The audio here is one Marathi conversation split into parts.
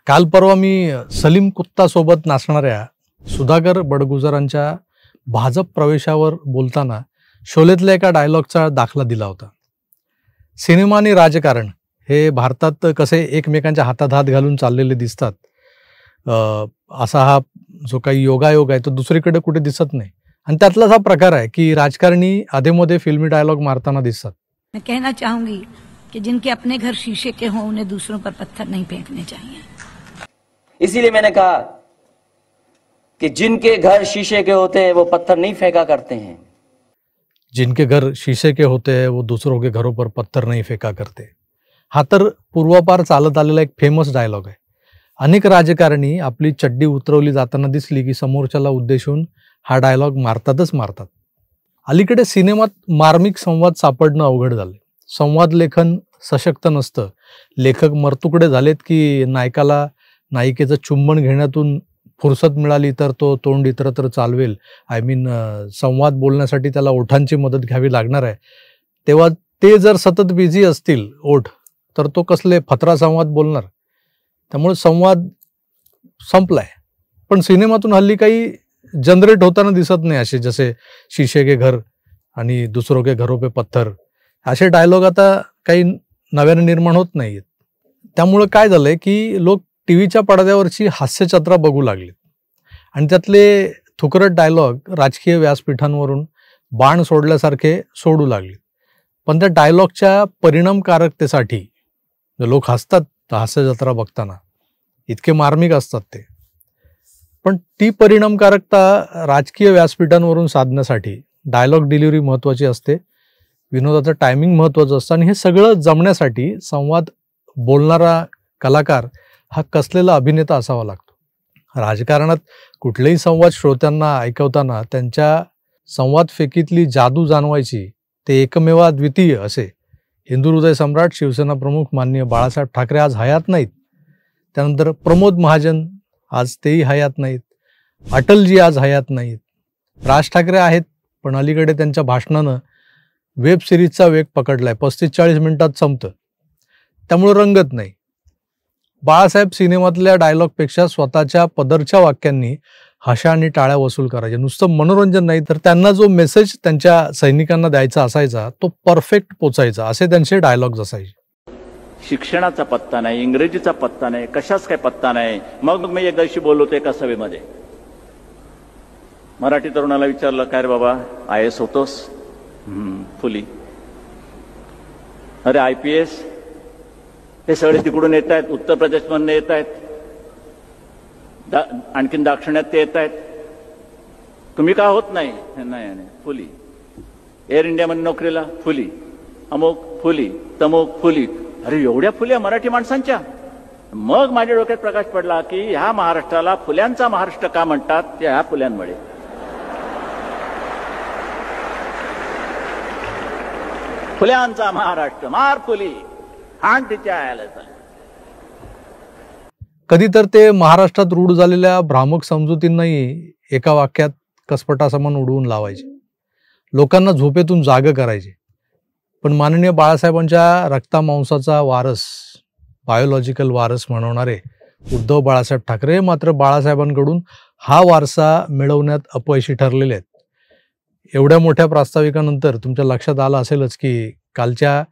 काल परवा मी सलीम कुत्ता सोबत नाचणाऱ्या सुधाकर बडगुजरांच्या भाजप प्रवेशावर बोलताना शोलेतल्या एका डायलॉगचा दाखला दिला होता. सिनेमा आणि राजकारण हे भारतात कसे एकमेकांच्या हातात हात घालून चाललेले दिसतात, असा हा जो काही योगायोग आहे तो दुसरीकडे कुठे दिसत नाही. आणि त्यातलाच हा प्रकार आहे की राजकारणी आधेमध्ये फिल्मी डायलॉग मारताना दिसतात. मैं कहना चाहूंगी कि जिनके अपने घर शीशे के हों उन्हें दूसरों पर पत्थर नहीं फेंकने चाहिए. इसीलिए मैंने कहा कि जिनके घर शीशे के होते हैं वो पत्थर नहीं फेंका करते हैं. जिनके घर शीशे के होते हैं वो दूसरों के घरों पर पत्थर नहीं फेंका करते. हा तर पूर्वापार चालत आलेला एक फेमस डायलॉग आहे. अनेक राजकारणी आपली चड्डी उतरवली जाताना दिसली की समोरच्याला उद्देशून हा डायलॉग मारतातच मारतात. अलीकडे सिनेमात मार्मिक संवाद सापडणं अवघड झाले. संवाद लेखन सशक्त नसतं. लेखक मरतुकडे झालेत की नायकाला नायिकेचं चुंबन घेण्यातून फुरसत मिळाली तर तो तोंड इतरत्र चालवेल. संवाद बोलण्यासाठी त्याला ओठांची मदत घ्यावी लागणार आहे. तेव्हा ते जर सतत बिझी असतील ओठ, तर तो कसले फतरा संवाद बोलणार. त्यामुळे संवाद संपलाय. पण सिनेमातून हल्ली काही जनरेट होताना दिसत नाही असे, जसे शीशे के घर आणि दुसरों के घरों पे पत्थर असे डायलॉग आता काही नव्याने निर्माण होत नाहीत. त्यामुळे काय झालंय की लोक टीव्हीच्या पडद्यावरची हास्यचत्रा बघू लागले आणि त्यातले थुकरट डायलॉग राजकीय व्यासपीठांवरून बाण सोडल्यासारखे सोडू लागले. पण त्या डायलॉगच्या परिणामकारकतेसाठी लोक हसतात हास्यजत्रा बघताना, इतके मार्मिक असतात ते. पण ती परिणामकारकता राजकीय व्यासपीठांवरून साधण्यासाठी डायलॉग डिलिव्हरी महत्त्वाची असते, विनोदाचं टायमिंग महत्त्वाचं असतं. आणि हे सगळं जमण्यासाठी संवाद बोलणारा कलाकार हा कसलेला अभिनेता असावा लागतो. राजकारणात कुठलेही संवाद श्रोत्यांना ऐकवताना त्यांच्या संवाद फेकीतली जादू जाणवायची, ते एकमेवा द्वितीय असे हिंदू हृदय सम्राट शिवसेना प्रमुख माननीय बाळासाहेब ठाकरे आज हयात नाहीत. त्यानंतर प्रमोद महाजन आज तेही हयात नाहीत. अटलजी आज हयात नाहीत. राज ठाकरे आहेत, पण अलीकडे त्यांच्या भाषणानं वेब सिरीजचा वेग पकडलाय. 35-40 मिनिटात संपतं, त्यामुळे रंगत नाही. बाळासाहेब सिनेमातल्या डायलॉगपेक्षा स्वतःच्या पदरच्या वाक्यांनी हशा आणि टाळ्या वसूल करायचे. नुसतं मनोरंजन नाही, तर त्यांना जो मेसेज त्यांच्या सैनिकांना द्यायचा असायचा तो परफेक्ट पोचायचा, असे त्यांचे डायलॉग्स असायचे. शिक्षणाचा पत्ता नाही, इंग्रजीचा पत्ता नाही, कशाच काय पत्ता नाही. मग मी एक दिवशी बोललो होतो एका सभेमध्ये. मराठी तरुणाला विचारलं, काय रे बाबा IAS होतोस? फुली. अरे IPS? हे सगळे तिकडून येत आहेत, उत्तर प्रदेशमधून येत आहेत, आणखीन दाक्षिणात ते येत आहेत. तुम्ही का होत नाही? नाही फुली. एअर इंडियामध्ये नोकरीला फुली, अमुक फुली, तमुक फुली. अरे एवढ्या फुल्या मराठी माणसांच्या? मग माझ्या डोक्यात प्रकाश पडला की ह्या महाराष्ट्राला फुल्यांचा महाराष्ट्र का म्हणतात, त्या ह्या फुल्यांमुळे. फुल्यांचा महाराष्ट्र, मार फुली, हाण तिच्या आयला. कधी तर ते महाराष्ट्रात रूढ झालेल्या भ्रामक समजुतींनाही एका वाक्यात कसपटासमान उडवून लावायचे. लोकांना झोपेतून जाग करायचे. पण माननीय बाळासाहेबांच्या रक्तामांसाचा वारस, बायोलॉजिकल वारस म्हणवणारे उद्धव बाळासाहेब ठाकरे मात्र बाळासाहेबांकडून हा वारसा मिळवण्यात अपयशी ठरलेले आहेत. एवढ्या मोठ्या प्रास्ताविकानंतर तुमच्या लक्षात आलं असेलच की कालच्या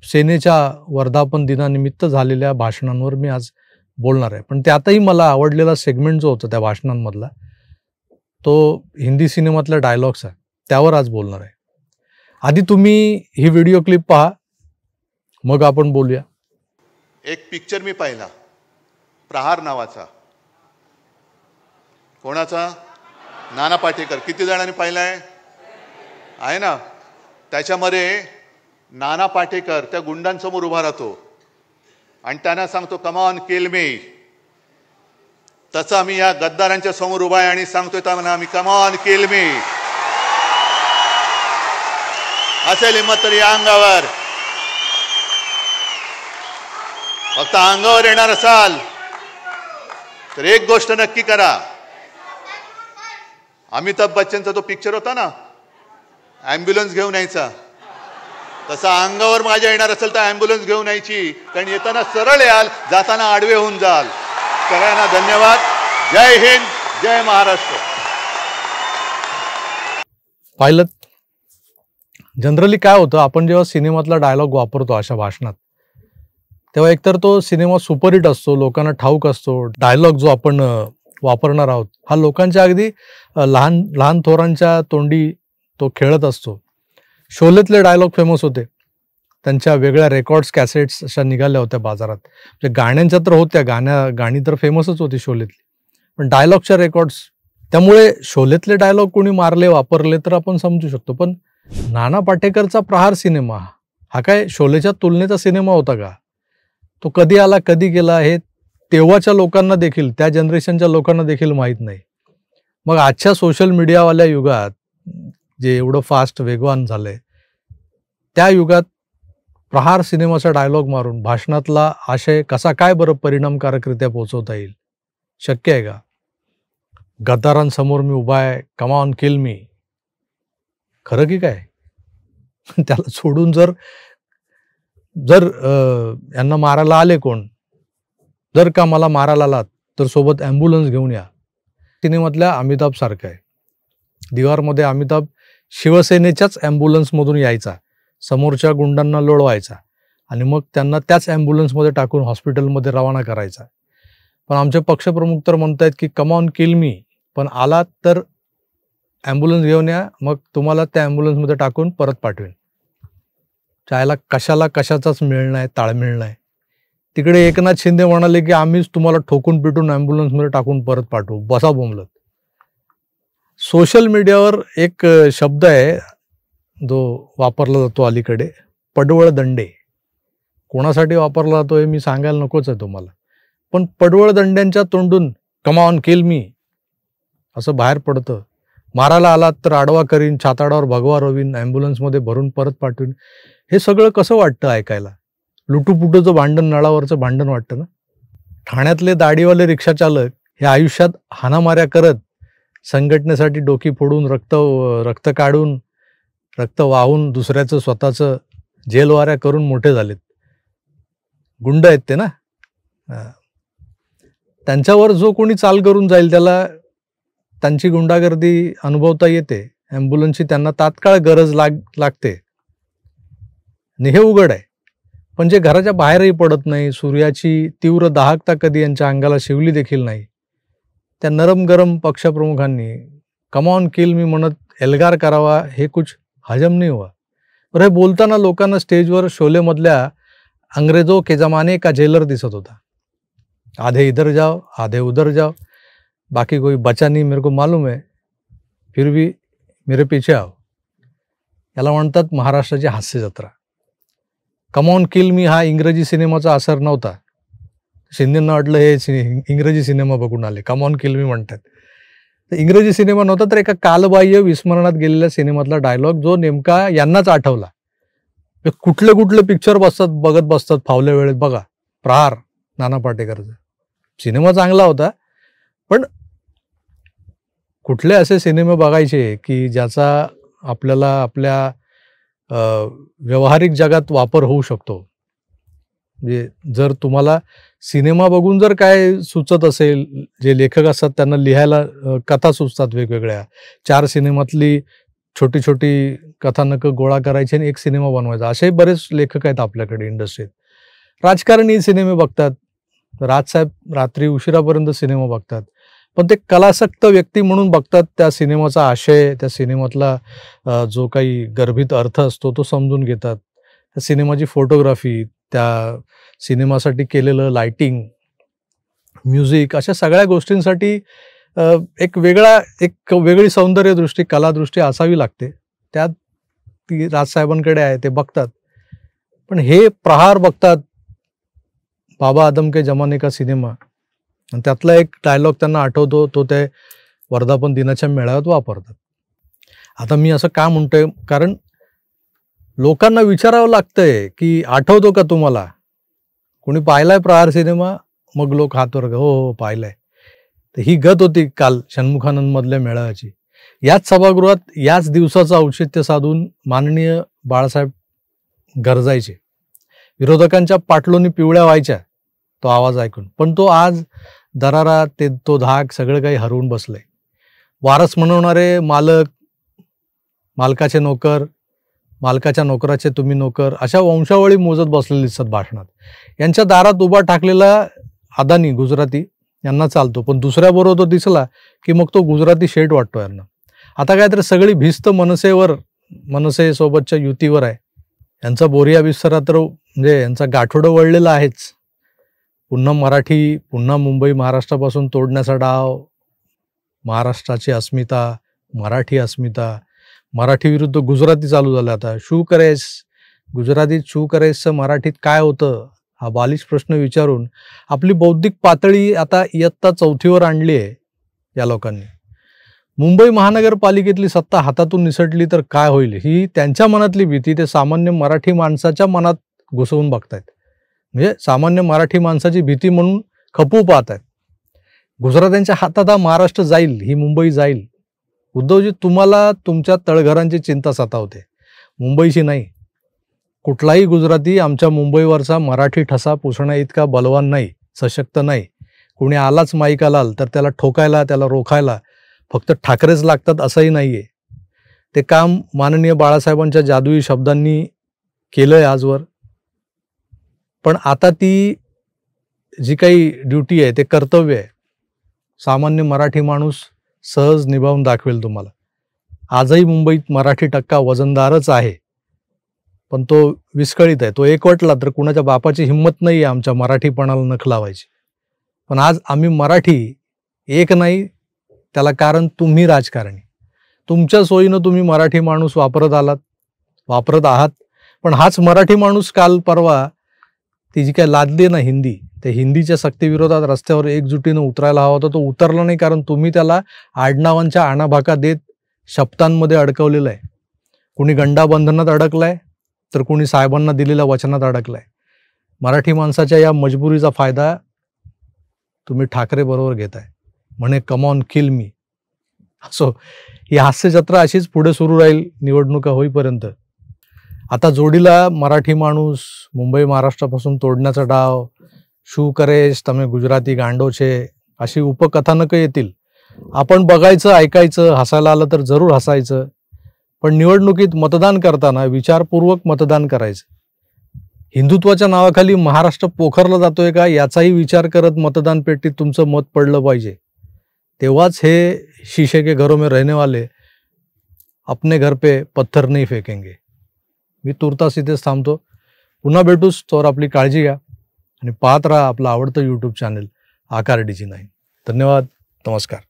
सेनेच्या वर्धापन दिनानिमित्त झालेल्या भाषणांवर मी आज बोलणार आहे. पण त्यातही मला आवडलेला सेगमेंट जो होता त्या भाषणांमधला, तो हिंदी सिनेमातल्या डायलॉग्स आहे, त्यावर आज बोलणार आहे. आधी तुम्ही ही व्हिडिओ क्लिप पहा, मग आपण बोलूया. एक पिक्चर मी पाहिला, प्रहार नावाचा. कोणाचा? नाना पाटेकर. किती जणांनी पाहिलाय? आहे ना. त्याच्यामध्ये नाना पाटेकर त्या गुंडांसमोर उभा राहतो आणि त्यांना सांगतो, कम ऑन किल मी. तसा मी या गद्दारांच्या समोर उभा आहे आणि सांगतोय त्यांना, मी कम ऑन किल मी. असेल हिंमत तरी या अंगावर. फक्त अंगावर येणार असाल तर एक गोष्ट नक्की करा. अमिताभ बच्चनचा तो पिक्चर होता ना, ॲम्ब्युलन्स घेऊन यायचा, तसा अंगावर माझ्या येणार असेल तर ॲम्ब्युलन्स घेऊन यायची, कारण येताना सरळ याल, जाताना आडवे होऊन जाल. सगळ्यांना धन्यवाद. जय हिंद, जय महाराष्ट्र. पाहिलं जनरली काय होतं, आपण जेव्हा सिनेमातला डायलॉग वापरतो अशा भाषणात, तेव्हा एकतर तो सिनेमा सुपरहिट असतो, लोकांना ठाऊक असतो. डायलॉग जो आपण वापरणार आहोत हा लोकांच्या अगदी लहान लहान थोरांच्या तोंडी तो खेळत असतो. शोलेतले डायलॉग फेमस होते, त्यांच्या वेगळ्या रेकॉर्ड्स कॅसेट्स अशा निघाल्या होत्या बाजारात. म्हणजे गाण्यांच्या तर होत्या, गाणी तर फेमसच होती शोलेतली, पण डायलॉगच्या रेकॉर्ड्स. त्यामुळे शोलेतले डायलॉग कोणी मारले वापरले तर आपण समजू शकतो. पण नाना पाटेकरचा प्रहार सिनेमा हा काय शोलेच्या तुलनेचा सिनेमा होता का? तो कधी आला कधी गेला हे तेव्हाच्या लोकांना देखील, त्या जनरेशनच्या लोकांना देखील माहीत नाही. मग आजच्या सोशल मीडियावाल्या युगात जे एवढं फास्ट वेगवान झालंय, त्या युगात प्रहार सिनेमाचा डायलॉग मारून भाषणातला आशय कसा काय बरं परिणामकारकरित्या पोहोचवता येईल? शक्य आहे का? गद्दारांसमोर मी उभा आहे, कम ऑन किल मी, खरं की काय? त्याला सोडून जर यांना मारायला आले कोण, जर का मला मारायला आलात तर सोबत ॲम्ब्युलन्स घेऊन या. सिनेमातल्या अमिताभ सारखं आहे. दिवारमध्ये अमिताभ शिवसेनेच्याच ॲम्ब्युलन्समधून यायचा, समोरच्या गुंडांना लोळवायचा आणि मग त्यांना त्याच ॲम्ब्युलन्समध्ये टाकून हॉस्पिटलमध्ये रवाना करायचा. पण आमचे पक्षप्रमुख तर म्हणतायत की कम ऑन किल मी, पण आलात तर ॲम्ब्युलन्स घेऊन या, मग तुम्हाला त्या ॲम्ब्युलन्समध्ये टाकून परत पाठवेन. चायला कशाला कशाचाच मेळ नाही, ताळमेळ नाही. तिकडे एकनाथ शिंदे म्हणाले की आम्हीच तुम्हाला ठोकून पिटून ॲम्ब्युलन्समध्ये टाकून परत पाठवू. बसा बोंबलत. सोशल मीडियावर एक शब्द आहे जो वापरला जातो अलीकडे, पडवळ दंडे. कोणासाठी वापरला जातो हे मी सांगायला नकोच आहे तुम्हाला, पण पडवळ दंड्यांच्या तोंडून कम ऑन किल मी असं बाहेर पडतं. मारायला आलात तर आडवा करीन, छाताडावर भगवा रोवीन, ॲम्ब्युलन्समध्ये भरून परत पाठवीन. हे सगळं कसं वाटतं ऐकायला? लुटूपुटूचं भांडण, नळावरचं भांडण वाटतं ना. ठाण्यातले दाढीवाले रिक्षाचालक हे आयुष्यात हाणामाऱ्या करत, संघटनेसाठी डोकी फोडून, रक्त काढून, रक्त वाहून, दुसऱ्याचं स्वतःचं जेलवाऱ्या करून मोठे झालेत. गुंड आहेत ते ना. त्यांच्यावर जो कोणी चाल करून जाईल त्याला त्यांची गुंडागर्दी अनुभवता येते. ॲम्ब्युलन्सची त्यांना तात्काळ गरज लागते आणि हे उघड आहे. पण जे घराच्या बाहेरही पडत नाही, सूर्याची तीव्र दाहकता कधी यांच्या अंगाला शिवली देखील नाही, त्या नरम गरम पक्षप्रमुखांनी कम ऑन किल मी म्हणत एल्गार करावा, हे कुछ हजम नाही हुआ. पर हे बोलताना लोकांना स्टेजवर शोलेमधल्या अंग्रेजों के जमाने का जेलर दिसत होता. आधे इधर जाओ, आधे उधर जाओ, बाकी कोई बचा नहीं, मेरे को मालूम है, फिर भी मेरे पीछे आओ. याला म्हणतात महाराष्ट्राची हास्य जत्रा. कम ऑन किल मी हा इंग्रजी सिनेमाचा असर नव्हता. शिंदेंना वाटलं हे इंग्रजी सिनेमा बघून आले, कम ऑन किल मी म्हणतात. तर इंग्रजी सिनेमा नव्हता, तर एका कालबाह्य विस्मरणात गेलेल्या सिनेमातला डायलॉग जो नेमका यांनाच आठवला. कुठले कुठले पिक्चर बघत बसतात फावल्या वेळेत. बघा प्रहार नाना पाटेकरचा सिनेमा चांगला होता, पण कुठले असे सिनेमे बघायचे की ज्याचा आपल्याला आपल्या व्यावहारिक जगात वापर होऊ शकतो. म्हणजे जर तुम्हाला सिनेमा बघून जर काय सुचत असेल, जे लेखक असतात त्यांना लिहायला कथा सुचतात वेगवेगळ्या, 4 सिनेमातली छोटी छोटी कथानकं गोळा करायची आणि एक सिनेमा बनवायचा, असे बरेच लेखक आहेत आपल्याकडे इंडस्ट्रीत. राजकारणी सिनेमे बघतात, राजसाहेब रात्री उशिरापर्यंत सिनेमा बघतात, पण ते कलासक्त व्यक्ती म्हणून बघतात. त्या सिनेमाचा आशय, त्या सिनेमातला जो काही गर्भित अर्थ असतो तो समजून घेतात. त्या सिनेमाची फोटोग्राफी, त्या सिनेमासाठी केलेलं लाइटिंग, म्युझिक, अशा सगळ्या गोष्टींसाठी एक वेगळी सौंदर्यदृष्टी, कलादृष्टी असावी लागते. त्यात ती राजसाहेबांकडे आहे, ते बघतात. पण हे प्रहार बघतात, बाबा आदम के जमाने का सिनेमा, आणि त्यातला एक डायलॉग त्यांना आठवतो, तो ते वर्धापन दिनाच्या मेळाव्यात वापरतात. आता मी असं का म्हणतोय, कारण लोकांना विचारावं लागतंय की आठवतो का तुम्हाला, कोणी पाहिलाय प्रहार सिनेमा? मग लोक हात वर, हो पाहिलाय. तर ही गत होती काल षण्मुखानंद मधल्या मेळाव्याची. याच सभागृहात याच दिवसाचं औचित्य साधून माननीय बाळासाहेब गरजायचे, विरोधकांच्या पाटलोनी पिवळ्या व्हायच्या तो आवाज ऐकून. पण तो आज दरारा तो धाक सगळं काही हरवून बसलंय. वारस म्हणवणारे मालक, मालकाचे नोकर, मालकाच्या नोकराचे तुम्ही नोकर, अशा वंशावळी मोजत बसलेले दिसतात भाषणात. यांच्या दारात उभा टाकलेला अदानी गुजराती यांना चालतो, पण दुसऱ्याबरोबर तो दिसला की मग तो गुजराती शेठ वाटतो यांना. आता काय तर सगळी भिस्त मनसे सोबतच्या युतीवर आहे. यांचा बोरिया विस्तारा तर म्हणजे यांचा गाठोडं वळलेला आहेच. पुन्हा मराठी, पुन्हा मुंबई महाराष्ट्रापासून तोडण्याचा डाव, महाराष्ट्राची अस्मिता, मराठी अस्मिता, मराठी विरुद्ध गुजराती चालू झालं. आता शू करेस, गुजरातीत शू करेसचं मराठीत काय होतं हा बालिश प्रश्न विचारून आपली बौद्धिक पातळी आता इयत्ता 4थीवर आणली आहे या लोकांनी. मुंबई महानगरपालिकेतली सत्ता हातातून निसटली तर काय होईल ही त्यांच्या मनातली भीती ते सामान्य मराठी माणसाच्या मनात घुसवून बघतायत. म्हणजे सामान्य मराठी माणसाची भीती म्हणून खपू पाहतायत. गुजरात्यांच्या हातात हा महाराष्ट्र जाईल, ही मुंबई जाईल. उद्धवजी, तुम्हाला तुमच्या तळघरांची चिंता सतावते, मुंबईची नाही. कुठलाही गुजराती आमच्या मुंबईवरचा मराठी ठसा पुसण्या इतका बलवान नाही, सशक्त नाही. कुणी आलाच माईक आलाल तर त्याला ठोकायला, त्याला रोखायला फक्त ठाकरेच लागतात असंही नाहीये. ते काम माननीय बाळासाहेबांच्या जादुई शब्दांनी केलंय आजवर. पण आता ती जी काही ड्युटी आहे, ते कर्तव्य आहे, सामान्य मराठी माणूस सहज निभावून दाखवेल तुम्हाला. आजही मुंबईत मराठी टक्का वजनदारच आहे, पण तो विस्कळीत आहे. तो एकवटला तर कुणाच्या बापाची हिंमत नाही आहे आमच्या मराठीपणाला नख लावायची. पण आज आम्ही मराठी एक नाही, त्याला कारण तुम्ही राजकारणी. तुमच्या सोयीनं तुम्ही मराठी माणूस वापरत आहात. पण हाच मराठी माणूस काल परवा ती जी काय लादली ना हिंदी, त्या हिंदीच्या सक्तीविरोधात रस्त्यावर एकजुटीनं उतरायला हवा होता, तो उतरला नाही. कारण तुम्ही त्याला आडनावांच्या आणाभाका देत शब्दांमध्ये अडकवलेलं आहे. कुणी गंडाबंधनात अडकलाय तर कुणी साहेबांना दिलेल्या वचनात अडकलाय. मराठी माणसाच्या या मजबुरीचा फायदा तुम्ही ठाकरे बरोबर घेताय. म्हणे कम ऑन किल मी. असो, ही हास्यजत्रा अशीच पुढे सुरू राहील निवडणुका होईपर्यंत. आता जोडीला मराठी माणूस, मुंबई महाराष्ट्रापासून तोडण्याचा डाव, शू करेस तमे गुजराती गांडोचे, अशी उपकथानकं येतील. आपण बघायचं, ऐकायचं, हसायला आलं तर जरूर हसायचं. पण निवडणुकीत मतदान करताना विचारपूर्वक मतदान करायचं. हिंदुत्वाच्या नावाखाली महाराष्ट्र पोखरला जातोय का याचाही विचार करत मतदान पेटीत तुमचं मत पडलं पाहिजे. तेव्हाच हे शीशे के घरों में रहने वाले अपने घर पे पत्थर नहीं फेकेंगे. मी तुर्तास इथेच थांबतो. पुन्हा भेटूच. तोवर आपली काळजी घ्या आणि पाहत राहा आपलं आवडतं यूट्यूब चॅनल आकार डीजी 9. धन्यवाद. नमस्कार.